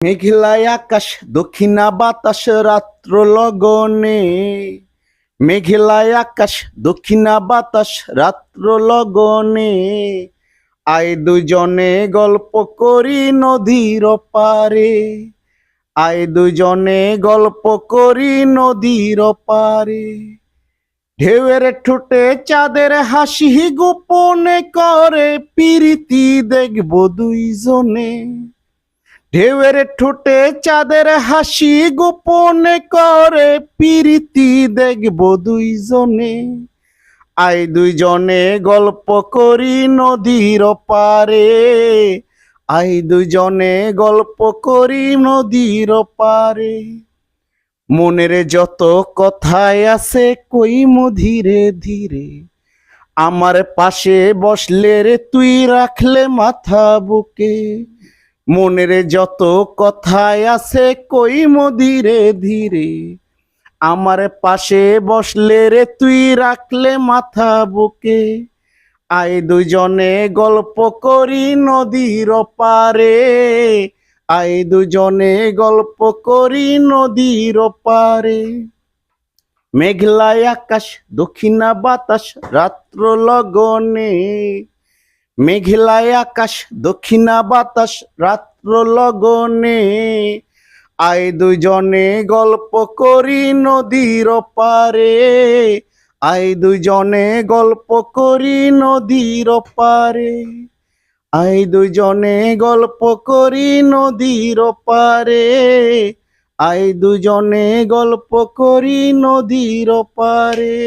মেঘলাই আকাশ দক্ষিণা বাতাস রাত্র লগনে, মেঘলাই আকাশ দক্ষিণা বাতাস রাত্র লগনে, আয় দুজনে গল্প করি নদীর পারে, আয় দুজনে গল্প করি নদীর পারে। ঢেউয়ের ঠোঁটে চাঁদের হাসি গোপনে করে প্রীতি দেখব দুইজনে, ঢেউয়ের ঠোঁটে চাঁদের হাসি গোপনে করে প্রীতি দেখব দুইজনে, আয় দুইজনে গল্প করি নদীর পারে, আয় দুইজনে গল্প করি নদীর পারে। মনের যত কথাই আছে কইমু ধীরে ধীরে, আমার পাশে বসলে রে তুই রাখলে মাথা বুকে। মনের যত কথাই আছে কইমু ধীরে ধীরে, আমার পাশে বসলে রে তুই রাখলে মাথা বুকে। আয় দুজনে গল্প করি নদীর পারে, আয় দুজনে গল্প করি নদীর পারে। মেঘলাই আকাশ দক্ষিণা বাতাস রাত্র লগনে, মেঘলাই আকাশ দক্ষিণা বাতাস রাত্র লগনে, আয় দুজনে গল্প করি নদীর পারে, আয় দুজনে গল্প করি নদীর পারে, আয় দুজনে গল্প করি নদীর পারে, আয় দুজনে গল্প করি নদীর পারে।